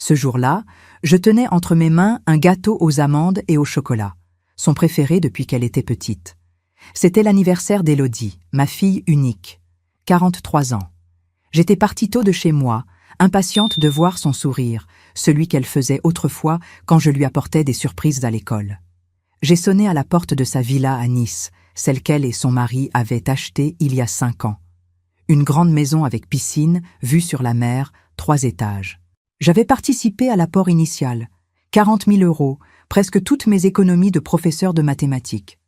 Ce jour-là, je tenais entre mes mains un gâteau aux amandes et au chocolat, son préféré depuis qu'elle était petite. C'était l'anniversaire d'Élodie, ma fille unique, 43 ans. J'étais partie tôt de chez moi, impatiente de voir son sourire, celui qu'elle faisait autrefois quand je lui apportais des surprises à l'école. J'ai sonné à la porte de sa villa à Nice, celle qu'elle et son mari avaient achetée il y a 5 ans. Une grande maison avec piscine, vue sur la mer, 3 étages. J'avais participé à l'apport initial, 40 000 €, presque toutes mes économies de professeur de mathématiques.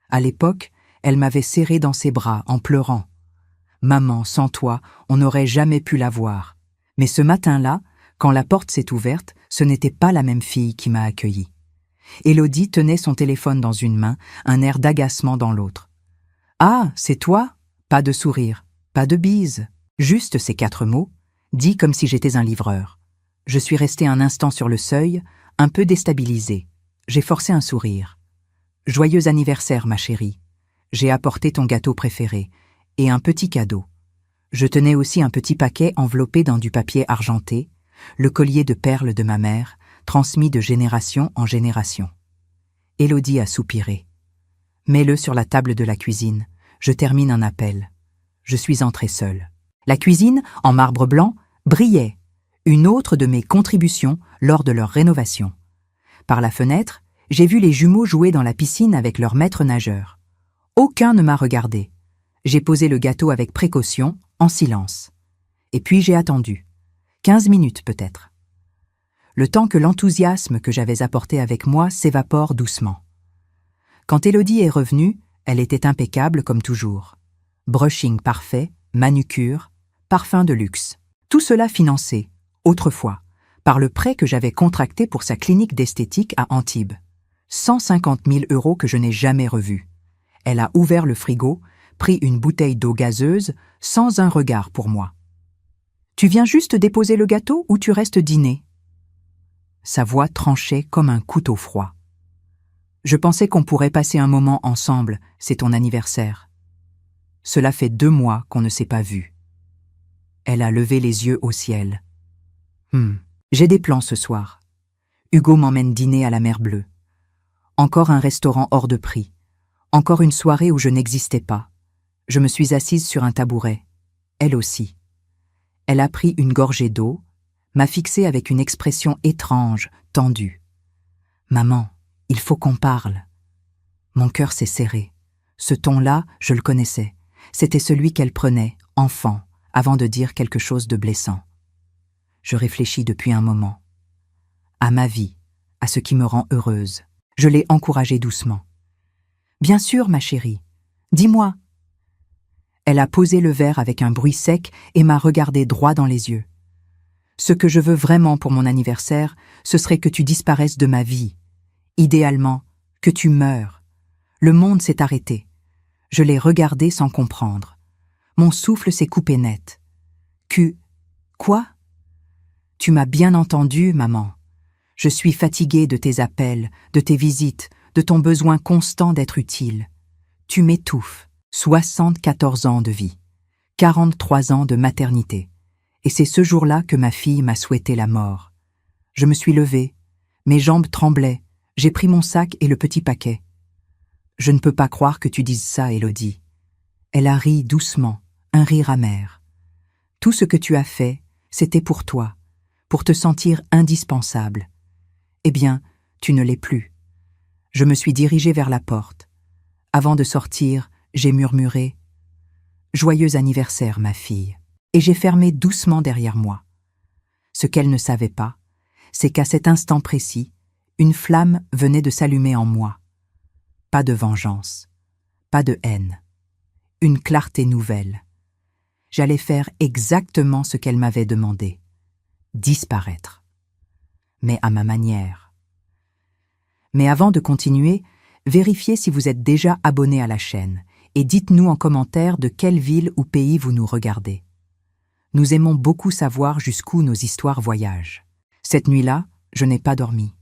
À l'époque, elle m'avait serré dans ses bras en pleurant. « Maman, sans toi, on n'aurait jamais pu la voir. » Mais ce matin-là, quand la porte s'est ouverte, ce n'était pas la même fille qui m'a accueillie. Élodie tenait son téléphone dans une main, un air d'agacement dans l'autre. « Ah, c'est toi ?» Pas de sourire, pas de bise, juste ces 4 mots, dits comme si j'étais un livreur. Je suis restée un instant sur le seuil, un peu déstabilisée. J'ai forcé un sourire. « Joyeux anniversaire, ma chérie. J'ai apporté ton gâteau préféré, et un petit cadeau. Je tenais aussi un petit paquet enveloppé dans du papier argenté, le collier de perles de ma mère, transmis de génération en génération. » Élodie a soupiré. « Mets-le sur la table de la cuisine. Je termine un appel. » Je suis entrée seule. La cuisine, en marbre blanc, brillait. Une autre de mes contributions lors de leur rénovation. Par la fenêtre, j'ai vu les jumeaux jouer dans la piscine avec leur maître nageur. Aucun ne m'a regardé. J'ai posé le gâteau avec précaution, en silence. Et puis j'ai attendu. 15 minutes peut-être. Le temps que l'enthousiasme que j'avais apporté avec moi s'évapore doucement. Quand Élodie est revenue, elle était impeccable comme toujours. Brushing parfait, manucure, parfum de luxe. Tout cela financé, autrefois, par le prêt que j'avais contracté pour sa clinique d'esthétique à Antibes. 150 000 € que je n'ai jamais revu. Elle a ouvert le frigo, pris une bouteille d'eau gazeuse, sans un regard pour moi. « Tu viens juste déposer le gâteau ou tu restes dîner ?» Sa voix tranchait comme un couteau froid. « Je pensais qu'on pourrait passer un moment ensemble, c'est ton anniversaire. Cela fait 2 mois qu'on ne s'est pas vu. » Elle a levé les yeux au ciel. « J'ai des plans ce soir. Hugo m'emmène dîner à la Mer Bleue. Encore un restaurant hors de prix. Encore une soirée où je n'existais pas. Je me suis assise sur un tabouret. Elle aussi. Elle a pris une gorgée d'eau, m'a fixée avec une expression étrange, tendue. « Maman, il faut qu'on parle. » Mon cœur s'est serré. Ce ton-là, je le connaissais. C'était celui qu'elle prenait, enfant, avant de dire quelque chose de blessant. Je réfléchis depuis un moment. À ma vie, à ce qui me rend heureuse. Je l'ai encouragée doucement. « Bien sûr, ma chérie. Dis-moi. » Elle a posé le verre avec un bruit sec et m'a regardé droit dans les yeux. « Ce que je veux vraiment pour mon anniversaire, ce serait que tu disparaisses de ma vie. Idéalement, que tu meures. » Le monde s'est arrêté. Je l'ai regardé sans comprendre. Mon souffle s'est coupé net. « Quoi ? » « Tu m'as bien entendu, maman. Je suis fatiguée de tes appels, de tes visites, de ton besoin constant d'être utile. Tu m'étouffes. 74 ans de vie, 43 ans de maternité. Et c'est ce jour-là que ma fille m'a souhaité la mort. Je me suis levée, mes jambes tremblaient, j'ai pris mon sac et le petit paquet. « Je ne peux pas croire que tu dises ça, Élodie. » Elle a ri doucement, un rire amer. « Tout ce que tu as fait, c'était pour toi, pour te sentir indispensable. Eh bien, tu ne l'es plus. » Je me suis dirigée vers la porte. Avant de sortir, j'ai murmuré « Joyeux anniversaire, ma fille !» et j'ai fermé doucement derrière moi. Ce qu'elle ne savait pas, c'est qu'à cet instant précis, une flamme venait de s'allumer en moi. Pas de vengeance, pas de haine. Une clarté nouvelle. J'allais faire exactement ce qu'elle m'avait demandé. Disparaître. Mais à ma manière. Mais avant de continuer, vérifiez si vous êtes déjà abonné à la chaîne et dites-nous en commentaire de quelle ville ou pays vous nous regardez. Nous aimons beaucoup savoir jusqu'où nos histoires voyagent. Cette nuit-là, je n'ai pas dormi.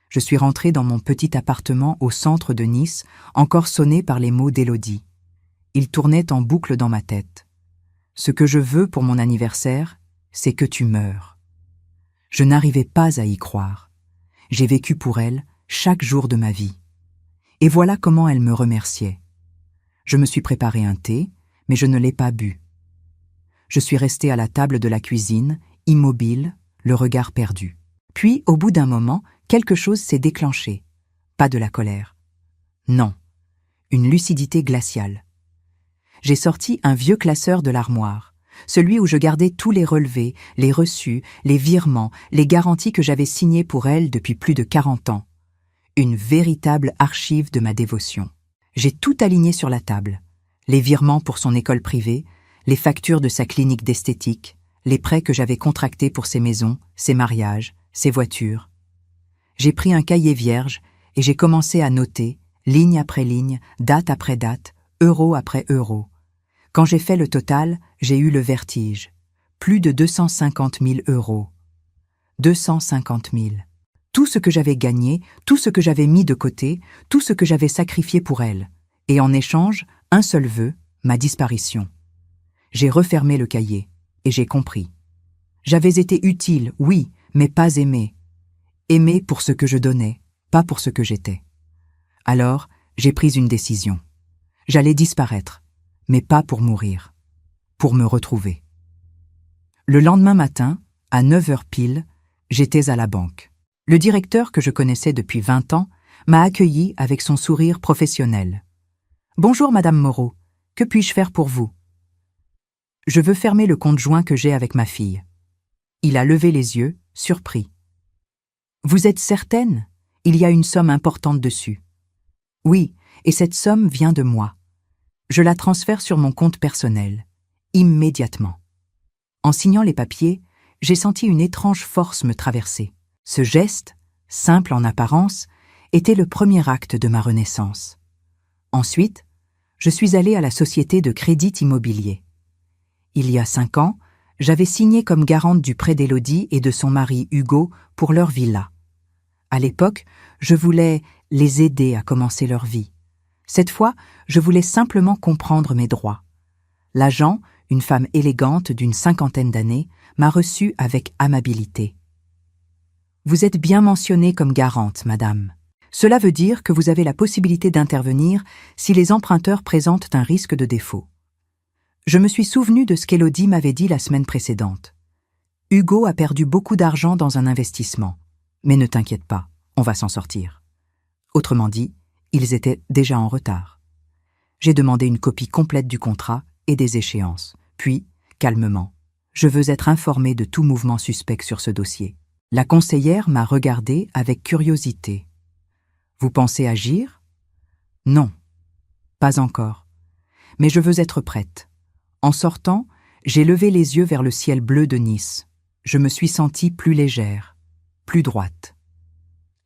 Je suis rentrée dans mon petit appartement au centre de Nice, encore sonné par les mots d'Élodie. Ils tournaient en boucle dans ma tête. « Ce que je veux pour mon anniversaire, c'est que tu meurs. » Je n'arrivais pas à y croire. J'ai vécu pour elle chaque jour de ma vie. Et voilà comment elle me remerciait. Je me suis préparé un thé, mais je ne l'ai pas bu. Je suis resté à la table de la cuisine, immobile, le regard perdu. Puis, au bout d'un moment, quelque chose s'est déclenché. Pas de la colère. Non, une lucidité glaciale. J'ai sorti un vieux classeur de l'armoire, celui où je gardais tous les relevés, les reçus, les virements, les garanties que j'avais signées pour elle depuis plus de 40 ans. Une véritable archive de ma dévotion. J'ai tout aligné sur la table. Les virements pour son école privée, les factures de sa clinique d'esthétique, les prêts que j'avais contractés pour ses maisons, ses mariages, ses voitures. J'ai pris un cahier vierge et j'ai commencé à noter, ligne après ligne, date après date, euro après euro. Quand j'ai fait le total, j'ai eu le vertige. Plus de 250 000 euros. 250 000. Tout ce que j'avais gagné, tout ce que j'avais mis de côté, tout ce que j'avais sacrifié pour elle. Et en échange, un seul vœu, ma disparition. J'ai refermé le cahier, et j'ai compris. J'avais été utile, oui, mais pas aimée. Aimée pour ce que je donnais, pas pour ce que j'étais. Alors, j'ai pris une décision. J'allais disparaître, mais pas pour mourir, pour me retrouver. Le lendemain matin, à 9 heures pile, j'étais à la banque. Le directeur que je connaissais depuis 20 ans m'a accueilli avec son sourire professionnel. « Bonjour, Madame Moreau, que puis-je faire pour vous ?»« Je veux fermer le compte joint que j'ai avec ma fille. » Il a levé les yeux, surpris. « Vous êtes certaine ? Il y a une somme importante dessus. »« Oui, et cette somme vient de moi. Je la transfère sur mon compte personnel, immédiatement. » En signant les papiers, j'ai senti une étrange force me traverser. Ce geste, simple en apparence, était le premier acte de ma renaissance. Ensuite, je suis allée à la société de crédit immobilier. Il y a 5 ans, j'avais signé comme garante du prêt d'Élodie et de son mari Hugo pour leur villa. À l'époque, je voulais les aider à commencer leur vie. Cette fois, je voulais simplement comprendre mes droits. L'agent, une femme élégante d'une 50aine d'années, m'a reçue avec amabilité. « Vous êtes bien mentionnée comme garante, madame. Cela veut dire que vous avez la possibilité d'intervenir si les emprunteurs présentent un risque de défaut. » Je me suis souvenu de ce qu'Élodie m'avait dit la semaine précédente. « Hugo a perdu beaucoup d'argent dans un investissement. Mais ne t'inquiète pas, on va s'en sortir. » Autrement dit, ils étaient déjà en retard. J'ai demandé une copie complète du contrat et des échéances. Puis, calmement, « Je veux être informé de tout mouvement suspect sur ce dossier. » La conseillère m'a regardé avec curiosité. « Vous pensez agir ? » ?»« Non, pas encore. Mais je veux être prête. » En sortant, j'ai levé les yeux vers le ciel bleu de Nice. Je me suis sentie plus légère, plus droite.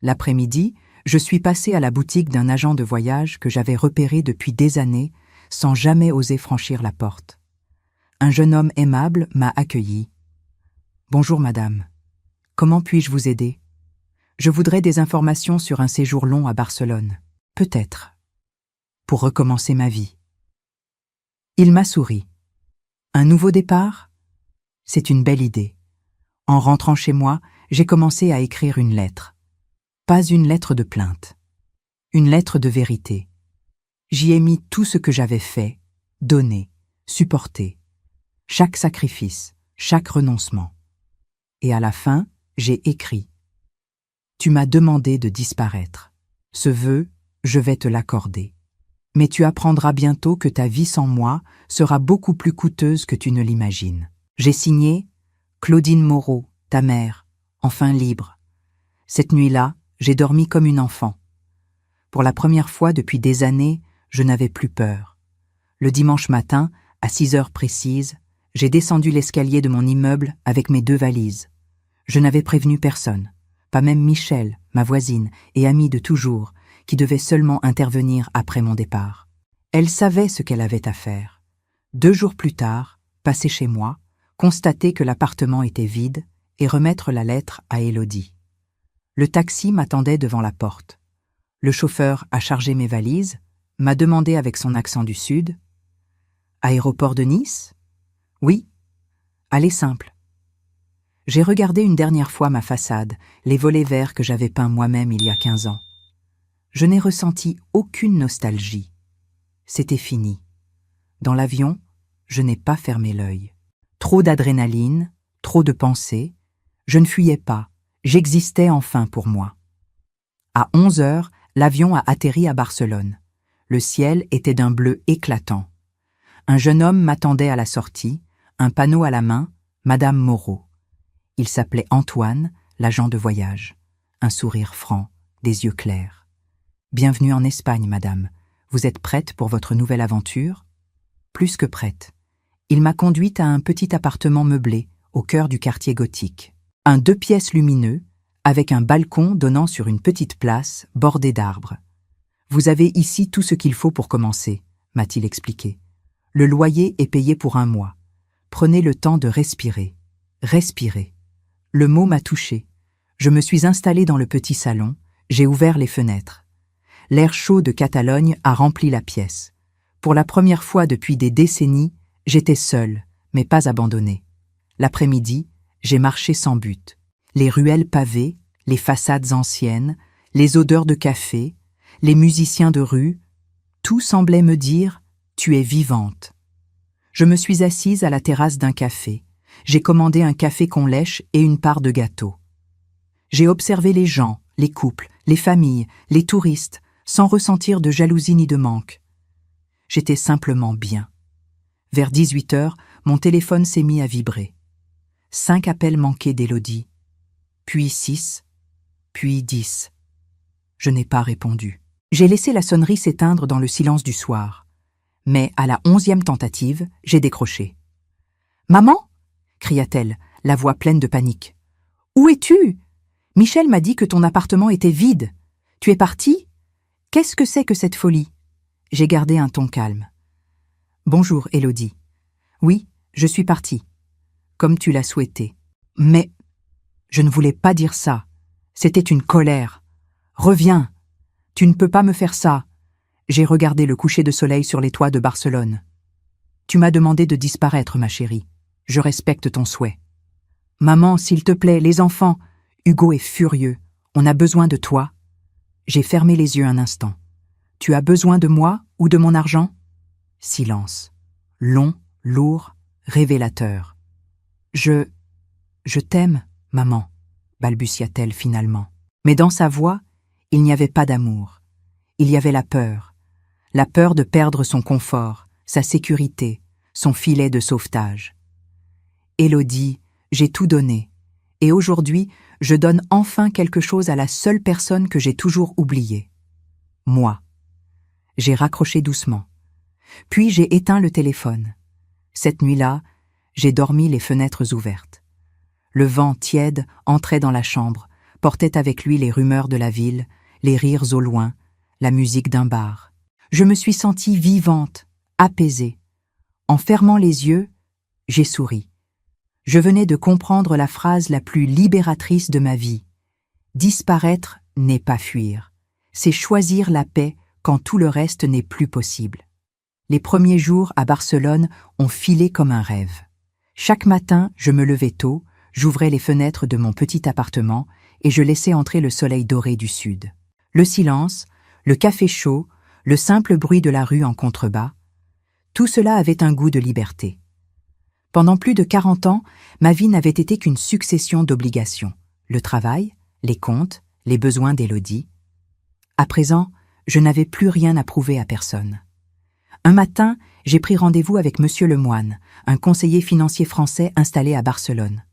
L'après-midi, je suis passée à la boutique d'un agent de voyage que j'avais repéré depuis des années sans jamais oser franchir la porte. Un jeune homme aimable m'a accueilli. « Bonjour madame. Comment puis-je vous aider ? Je voudrais des informations sur un séjour long à Barcelone. Peut-être. Pour recommencer ma vie. » Il m'a souri. « Un nouveau départ ? C'est une belle idée. » En rentrant chez moi, j'ai commencé à écrire une lettre. Pas une lettre de plainte. Une lettre de vérité. J'y ai mis tout ce que j'avais fait, donné, supporté. Chaque sacrifice, chaque renoncement. Et à la fin, j'ai écrit. « Tu m'as demandé de disparaître. Ce vœu, je vais te l'accorder. Mais tu apprendras bientôt que ta vie sans moi sera beaucoup plus coûteuse que tu ne l'imagines. » J'ai signé « Claudine Moreau, ta mère, enfin libre. » Cette nuit-là, j'ai dormi comme une enfant. Pour la première fois depuis des années, je n'avais plus peur. Le dimanche matin, à 6 heures précises, j'ai descendu l'escalier de mon immeuble avec mes 2 valises. Je n'avais prévenu personne, pas même Michel, ma voisine et amie de toujours, qui devait seulement intervenir après mon départ. Elle savait ce qu'elle avait à faire. 2 jours plus tard, passer chez moi, constater que l'appartement était vide et remettre la lettre à Élodie. Le taxi m'attendait devant la porte. Le chauffeur a chargé mes valises, m'a demandé avec son accent du Sud. « Aéroport de Nice ? » « Oui. » « Allez simple. » J'ai regardé une dernière fois ma façade, les volets verts que j'avais peints moi-même il y a 15 ans. Je n'ai ressenti aucune nostalgie. C'était fini. Dans l'avion, je n'ai pas fermé l'œil. Trop d'adrénaline, trop de pensées. Je ne fuyais pas, j'existais enfin pour moi. À 11 heures, l'avion a atterri à Barcelone. Le ciel était d'un bleu éclatant. Un jeune homme m'attendait à la sortie, un panneau à la main, Madame Moreau. Il s'appelait Antoine, l'agent de voyage. Un sourire franc, des yeux clairs. « Bienvenue en Espagne, madame. Vous êtes prête pour votre nouvelle aventure ?» Plus que prête. Il m'a conduite à un petit appartement meublé, au cœur du quartier gothique. Un 2 pièces lumineux, avec un balcon donnant sur une petite place bordée d'arbres. « Vous avez ici tout ce qu'il faut pour commencer », m'a-t-il expliqué. « Le loyer est payé pour 1 mois. Prenez le temps de respirer. Respirer. » Le mot m'a touché. Je me suis installée dans le petit salon, j'ai ouvert les fenêtres. L'air chaud de Catalogne a rempli la pièce. Pour la première fois depuis des décennies, j'étais seule, mais pas abandonnée. L'après-midi, j'ai marché sans but. Les ruelles pavées, les façades anciennes, les odeurs de café, les musiciens de rue, tout semblait me dire « Tu es vivante ». Je me suis assise à la terrasse d'un café. J'ai commandé un café qu'on lèche et une part de gâteau. J'ai observé les gens, les couples, les familles, les touristes, sans ressentir de jalousie ni de manque. J'étais simplement bien. Vers 18 heures, mon téléphone s'est mis à vibrer. 5 appels manqués d'Élodie, puis 6, puis 10. Je n'ai pas répondu. J'ai laissé la sonnerie s'éteindre dans le silence du soir. Mais à la 11e tentative, j'ai décroché. « Maman ?» cria-t-elle, la voix pleine de panique. « Où es-tu ? Michel m'a dit que ton appartement était vide. Tu es partie ? Qu'est-ce que c'est que cette folie ?» J'ai gardé un ton calme. « Bonjour, Élodie. Oui, je suis partie. Comme tu l'as souhaité. Mais je ne voulais pas dire ça. C'était une colère. Reviens. Tu ne peux pas me faire ça. » J'ai regardé le coucher de soleil sur les toits de Barcelone. « Tu m'as demandé de disparaître, ma chérie. Je respecte ton souhait. »« Maman, s'il te plaît, les enfants. Hugo est furieux. On a besoin de toi. » J'ai fermé les yeux un instant. « Tu as besoin de moi ou de mon argent ?» Silence. Long, lourd, révélateur. « Je t'aime, maman, » balbutia-t-elle finalement. Mais dans sa voix, il n'y avait pas d'amour. Il y avait la peur de perdre son confort, sa sécurité, son filet de sauvetage. « Élodie, j'ai tout donné, et aujourd'hui, je donne enfin quelque chose à la seule personne que j'ai toujours oubliée. Moi. » J'ai raccroché doucement. Puis j'ai éteint le téléphone. Cette nuit-là, j'ai dormi les fenêtres ouvertes. Le vent tiède entrait dans la chambre, portait avec lui les rumeurs de la ville, les rires au loin, la musique d'un bar. Je me suis sentie vivante, apaisée. En fermant les yeux, j'ai souri. Je venais de comprendre la phrase la plus libératrice de ma vie. Disparaître n'est pas fuir. C'est choisir la paix quand tout le reste n'est plus possible. Les premiers jours à Barcelone ont filé comme un rêve. Chaque matin, je me levais tôt, j'ouvrais les fenêtres de mon petit appartement et je laissais entrer le soleil doré du sud. Le silence, le café chaud, le simple bruit de la rue en contrebas, tout cela avait un goût de liberté. Pendant plus de 40 ans, ma vie n'avait été qu'une succession d'obligations. Le travail, les comptes, les besoins d'Élodie. À présent, je n'avais plus rien à prouver à personne. Un matin, j'ai pris rendez-vous avec Monsieur Lemoine, un conseiller financier français installé à Barcelone.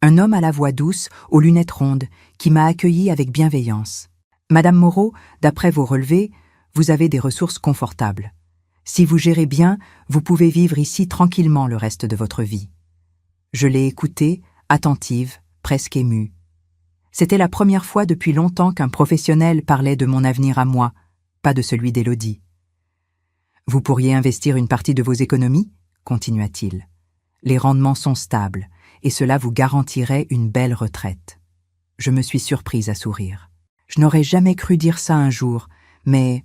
Un homme à la voix douce, aux lunettes rondes, qui m'a accueilli avec bienveillance. « Madame Moreau, d'après vos relevés, vous avez des ressources confortables. Si vous gérez bien, vous pouvez vivre ici tranquillement le reste de votre vie. » Je l'ai écoutée, attentive, presque émue. C'était la première fois depuis longtemps qu'un professionnel parlait de mon avenir à moi, pas de celui d'Élodie. « Vous pourriez investir une partie de vos économies ?» continua-t-il. « Les rendements sont stables, et cela vous garantirait une belle retraite. » Je me suis surprise à sourire. Je n'aurais jamais cru dire ça un jour, mais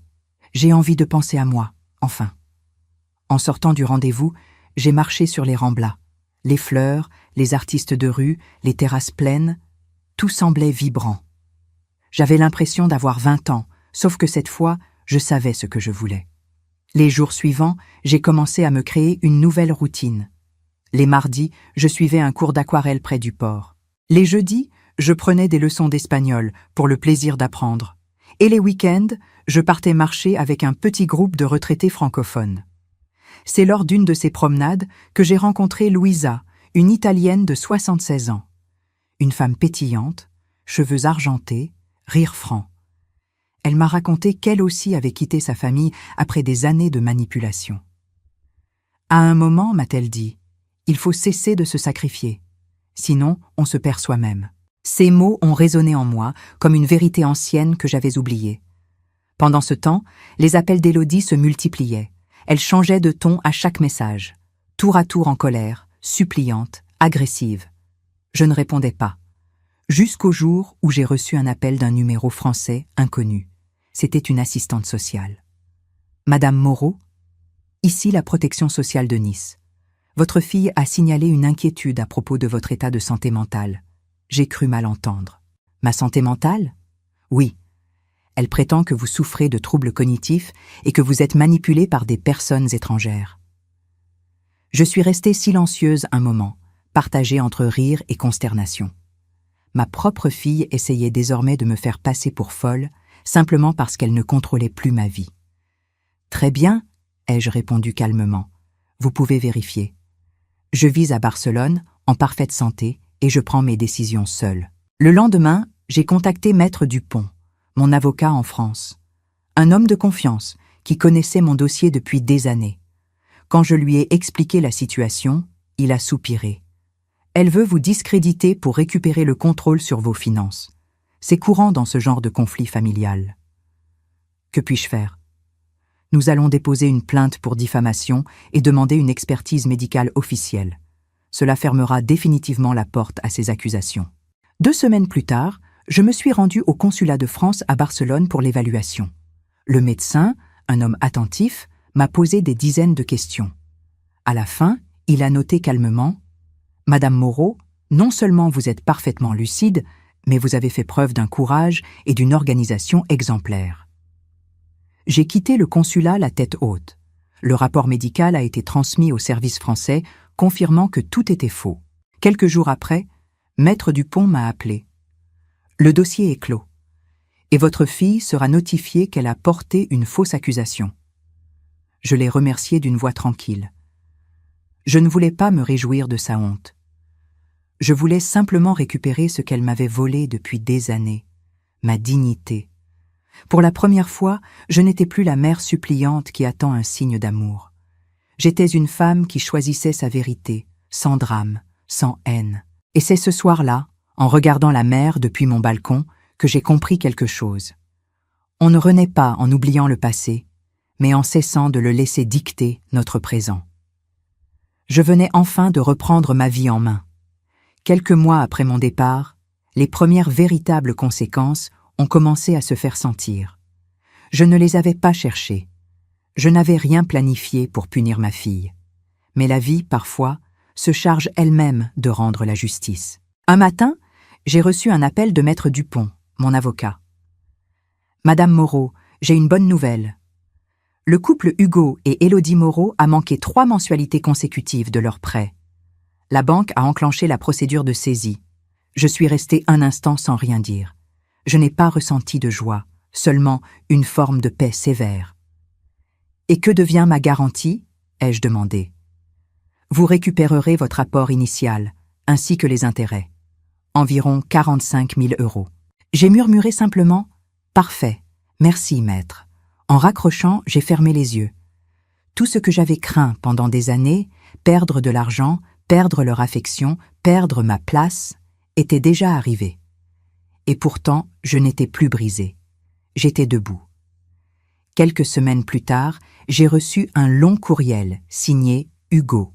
j'ai envie de penser à moi, enfin. En sortant du rendez-vous, j'ai marché sur les Ramblas. Les fleurs, les artistes de rue, les terrasses pleines, tout semblait vibrant. J'avais l'impression d'avoir 20 ans, sauf que cette fois, je savais ce que je voulais. Les jours suivants, j'ai commencé à me créer une nouvelle routine. Les mardis, je suivais un cours d'aquarelle près du port. Les jeudis, je prenais des leçons d'espagnol pour le plaisir d'apprendre. Et les week-ends, je partais marcher avec un petit groupe de retraités francophones. C'est lors d'une de ces promenades que j'ai rencontré Louisa, une Italienne de 76 ans. Une femme pétillante, cheveux argentés, rire franc. Elle m'a raconté qu'elle aussi avait quitté sa famille après des années de manipulation. À un moment, m'a-t-elle dit, il faut cesser de se sacrifier, sinon on se perd soi-même. Ces mots ont résonné en moi comme une vérité ancienne que j'avais oubliée. Pendant ce temps, les appels d'Élodie se multipliaient. Elle changeait de ton à chaque message, tour à tour en colère, suppliante, agressive. Je ne répondais pas. Jusqu'au jour où j'ai reçu un appel d'un numéro français inconnu. C'était une assistante sociale. Madame Moreau, ici la protection sociale de Nice. Votre fille a signalé une inquiétude à propos de votre état de santé mentale. J'ai cru mal entendre. Ma santé mentale? Oui. Elle prétend que vous souffrez de troubles cognitifs et que vous êtes manipulé par des personnes étrangères. Je suis restée silencieuse un moment, partagée entre rire et consternation. Ma propre fille essayait désormais de me faire passer pour folle, simplement parce qu'elle ne contrôlait plus ma vie. « Très bien, » ai-je répondu calmement. « Vous pouvez vérifier. Je vis à Barcelone, en parfaite santé, et je prends mes décisions seule. » Le lendemain, j'ai contacté Maître Dupont, mon avocat en France. Un homme de confiance, qui connaissait mon dossier depuis des années. Quand je lui ai expliqué la situation, il a soupiré. « Elle veut vous discréditer pour récupérer le contrôle sur vos finances. C'est courant dans ce genre de conflit familial. » Que puis-je faire? Nous allons déposer une plainte pour diffamation et demander une expertise médicale officielle. Cela fermera définitivement la porte à ces accusations. 2 semaines plus tard, je me suis rendue au consulat de France à Barcelone pour l'évaluation. Le médecin, un homme attentif, m'a posé des dizaines de questions. À la fin, il a noté calmement « Madame Moreau, non seulement vous êtes parfaitement lucide, mais vous avez fait preuve d'un courage et d'une organisation exemplaires. » J'ai quitté le consulat la tête haute. Le rapport médical a été transmis au service français, confirmant que tout était faux. Quelques jours après, Maître Dupont m'a appelé. « Le dossier est clos, et votre fille sera notifiée qu'elle a porté une fausse accusation. » Je l'ai remerciée d'une voix tranquille. Je ne voulais pas me réjouir de sa honte. Je voulais simplement récupérer ce qu'elle m'avait volé depuis des années, ma dignité. Pour la première fois, je n'étais plus la mère suppliante qui attend un signe d'amour. J'étais une femme qui choisissait sa vérité, sans drame, sans haine. Et c'est ce soir-là, en regardant la mer depuis mon balcon, que j'ai compris quelque chose. On ne renaît pas en oubliant le passé, mais en cessant de le laisser dicter notre présent. Je venais enfin de reprendre ma vie en main. Quelques mois après mon départ, les premières véritables conséquences ont commencé à se faire sentir. Je ne les avais pas cherchées. Je n'avais rien planifié pour punir ma fille. Mais la vie, parfois, se charge elle-même de rendre la justice. Un matin, j'ai reçu un appel de Maître Dupont, mon avocat. « Madame Moreau, j'ai une bonne nouvelle. Le couple Hugo et Élodie Moreau a manqué 3 mensualités consécutives de leur prêt. La banque a enclenché la procédure de saisie. Je suis restée un instant sans rien dire. Je n'ai pas ressenti de joie, seulement une forme de paix sévère. « Et que devient ma garantie ?» ai-je demandé. « Vous récupérerez votre apport initial, ainsi que les intérêts. Environ 45 000 €. » J'ai murmuré simplement « Parfait, merci, maître. » En raccrochant, j'ai fermé les yeux. Tout ce que j'avais craint pendant des années, perdre de l'argent, perdre leur affection, perdre ma place, était déjà arrivé. Et pourtant, je n'étais plus brisée. J'étais debout. Quelques semaines plus tard, j'ai reçu un long courriel signé Hugo.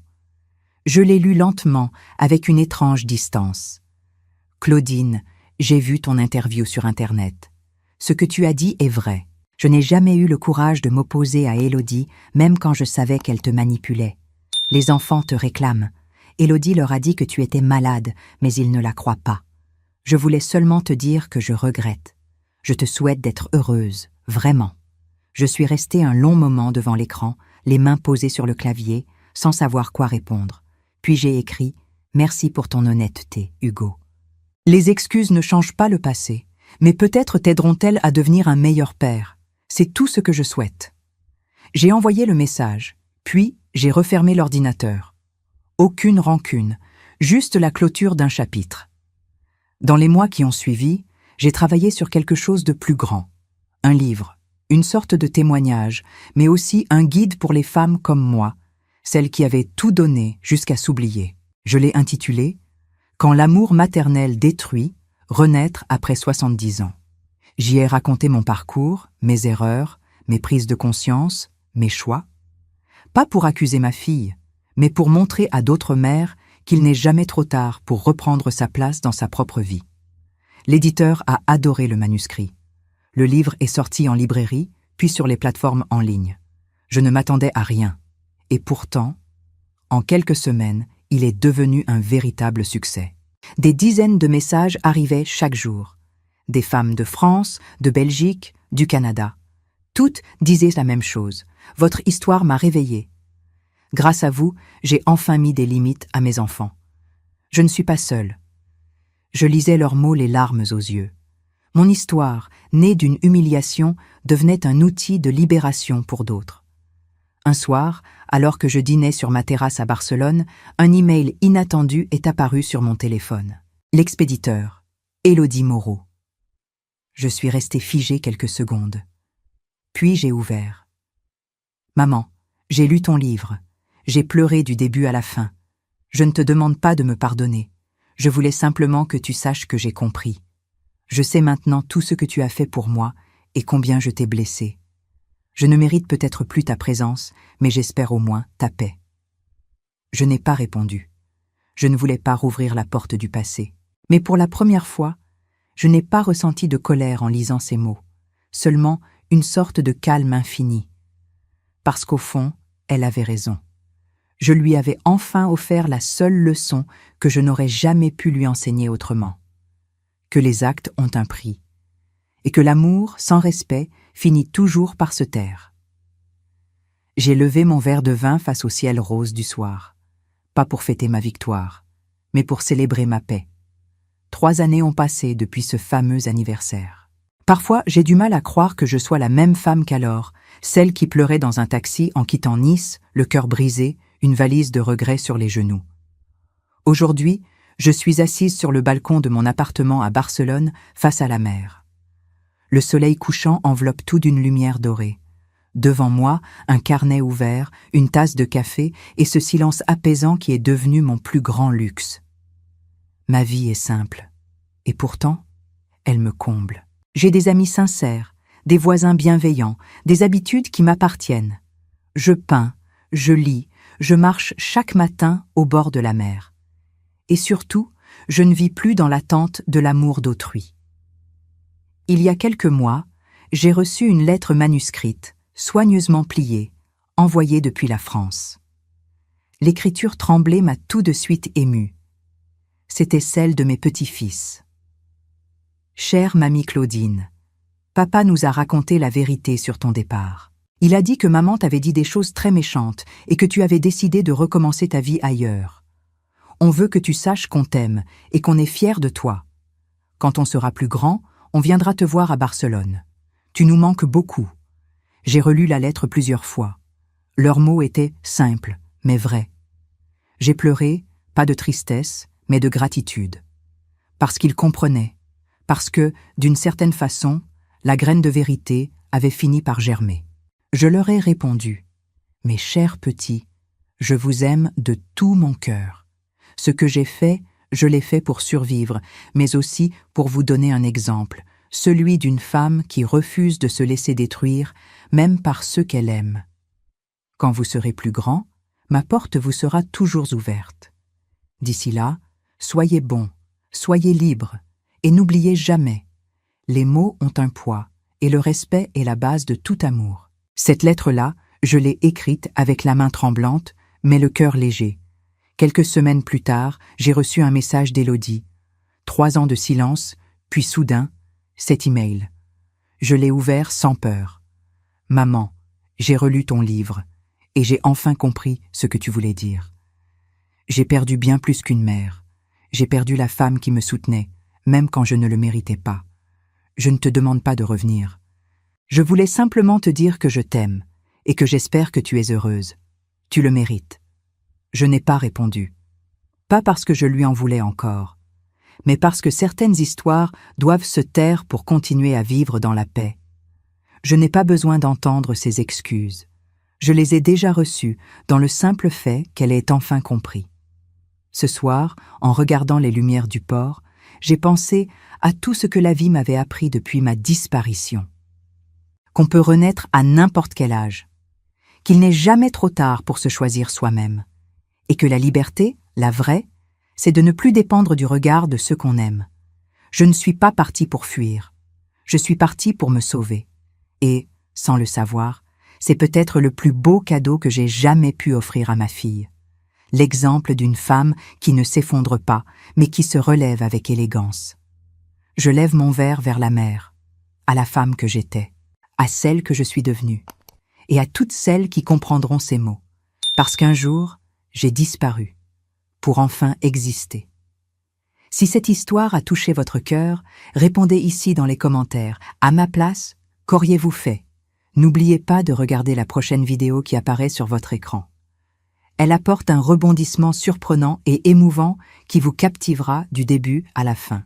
Je l'ai lu lentement, avec une étrange distance. « Claudine, j'ai vu ton interview sur Internet. Ce que tu as dit est vrai. Je n'ai jamais eu le courage de m'opposer à Élodie, même quand je savais qu'elle te manipulait. Les enfants te réclament, Élodie leur a dit que tu étais malade, mais ils ne la croient pas. Je voulais seulement te dire que je regrette. Je te souhaite d'être heureuse, vraiment. Je suis restée un long moment devant l'écran, les mains posées sur le clavier, sans savoir quoi répondre. Puis j'ai écrit « Merci pour ton honnêteté, Hugo ». Les excuses ne changent pas le passé, mais peut-être t'aideront-elles à devenir un meilleur père. C'est tout ce que je souhaite. J'ai envoyé le message, puis j'ai refermé l'ordinateur. Aucune rancune, juste la clôture d'un chapitre. Dans les mois qui ont suivi, j'ai travaillé sur quelque chose de plus grand. Un livre, une sorte de témoignage, mais aussi un guide pour les femmes comme moi, celles qui avaient tout donné jusqu'à s'oublier. Je l'ai intitulé « Quand l'amour maternel détruit, renaître après 70 ans ». J'y ai raconté mon parcours, mes erreurs, mes prises de conscience, mes choix. Pas pour accuser ma fille, mais pour montrer à d'autres mères qu'il n'est jamais trop tard pour reprendre sa place dans sa propre vie. L'éditeur a adoré le manuscrit. Le livre est sorti en librairie, puis sur les plateformes en ligne. Je ne m'attendais à rien. Et pourtant, en quelques semaines, il est devenu un véritable succès. Des dizaines de messages arrivaient chaque jour. Des femmes de France, de Belgique, du Canada. Toutes disaient la même chose. Votre histoire m'a réveillée. Grâce à vous, j'ai enfin mis des limites à mes enfants. Je ne suis pas seule. Je lisais leurs mots les larmes aux yeux. Mon histoire, née d'une humiliation, devenait un outil de libération pour d'autres. Un soir, alors que je dînais sur ma terrasse à Barcelone, un email inattendu est apparu sur mon téléphone. L'expéditeur, Élodie Moreau. Je suis restée figée quelques secondes. Puis j'ai ouvert. Maman, j'ai lu ton livre. J'ai pleuré du début à la fin. Je ne te demande pas de me pardonner. Je voulais simplement que tu saches que j'ai compris. Je sais maintenant tout ce que tu as fait pour moi et combien je t'ai blessée. Je ne mérite peut-être plus ta présence, mais j'espère au moins ta paix. Je n'ai pas répondu. Je ne voulais pas rouvrir la porte du passé. Mais pour la première fois, je n'ai pas ressenti de colère en lisant ces mots, seulement une sorte de calme infini. Parce qu'au fond, elle avait raison. Je lui avais enfin offert la seule leçon que je n'aurais jamais pu lui enseigner autrement. Que les actes ont un prix, et que l'amour, sans respect, finit toujours par se taire. J'ai levé mon verre de vin face au ciel rose du soir, pas pour fêter ma victoire, mais pour célébrer ma paix. 3 années ont passé depuis ce fameux anniversaire. Parfois, j'ai du mal à croire que je sois la même femme qu'alors, celle qui pleurait dans un taxi en quittant Nice, le cœur brisé, une valise de regrets sur les genoux. Aujourd'hui, je suis assise sur le balcon de mon appartement à Barcelone, face à la mer. Le soleil couchant enveloppe tout d'une lumière dorée. Devant moi, un carnet ouvert, une tasse de café et ce silence apaisant qui est devenu mon plus grand luxe. Ma vie est simple, et pourtant, elle me comble. J'ai des amis sincères, des voisins bienveillants, des habitudes qui m'appartiennent. Je peins, je lis, je marche chaque matin au bord de la mer. Et surtout, je ne vis plus dans l'attente de l'amour d'autrui. Il y a quelques mois, j'ai reçu une lettre manuscrite, soigneusement pliée, envoyée depuis la France. L'écriture tremblée m'a tout de suite émue. C'était celle de mes petits-fils. Chère mamie Claudine, papa nous a raconté la vérité sur ton départ. Il a dit que maman t'avait dit des choses très méchantes et que tu avais décidé de recommencer ta vie ailleurs. On veut que tu saches qu'on t'aime et qu'on est fiers de toi. Quand on sera plus grand, on viendra te voir à Barcelone. Tu nous manques beaucoup. J'ai relu la lettre plusieurs fois. Leurs mots étaient simples, mais vrais. J'ai pleuré, pas de tristesse, mais de gratitude. Parce qu'ils comprenaient, parce que, d'une certaine façon, la graine de vérité avait fini par germer. Je leur ai répondu « Mes chers petits, je vous aime de tout mon cœur. Ce que j'ai fait, je l'ai fait pour survivre, mais aussi pour vous donner un exemple, celui d'une femme qui refuse de se laisser détruire, même par ceux qu'elle aime. Quand vous serez plus grand, ma porte vous sera toujours ouverte. D'ici là, soyez bons, soyez libres, et n'oubliez jamais, les mots ont un poids, et le respect est la base de tout amour. » Cette lettre-là, je l'ai écrite avec la main tremblante, mais le cœur léger, Quelques semaines plus tard, j'ai reçu un message d'Élodie. 3 ans de silence, puis soudain, cet email. Je l'ai ouvert sans peur. Maman, j'ai relu ton livre, et j'ai enfin compris ce que tu voulais dire. J'ai perdu bien plus qu'une mère. J'ai perdu la femme qui me soutenait, même quand je ne le méritais pas. Je ne te demande pas de revenir. Je voulais simplement te dire que je t'aime, et que j'espère que tu es heureuse. Tu le mérites. Je n'ai pas répondu. Pas parce que je lui en voulais encore, mais parce que certaines histoires doivent se taire pour continuer à vivre dans la paix. Je n'ai pas besoin d'entendre ses excuses. Je les ai déjà reçues dans le simple fait qu'elle ait enfin compris. Ce soir, en regardant les lumières du port, j'ai pensé à tout ce que la vie m'avait appris depuis ma disparition. Qu'on peut renaître à n'importe quel âge, qu'il n'est jamais trop tard pour se choisir soi-même, et que la liberté, la vraie, c'est de ne plus dépendre du regard de ceux qu'on aime. Je ne suis pas partie pour fuir. Je suis partie pour me sauver. Et, sans le savoir, c'est peut-être le plus beau cadeau que j'ai jamais pu offrir à ma fille. L'exemple d'une femme qui ne s'effondre pas, mais qui se relève avec élégance. Je lève mon verre vers la mer, à la femme que j'étais, à celle que je suis devenue, et à toutes celles qui comprendront ces mots. Parce qu'un jour, j'ai disparu, pour enfin exister. Si cette histoire a touché votre cœur, répondez ici dans les commentaires. À ma place, qu'auriez-vous fait? N'oubliez pas de regarder la prochaine vidéo qui apparaît sur votre écran. Elle apporte un rebondissement surprenant et émouvant qui vous captivera du début à la fin.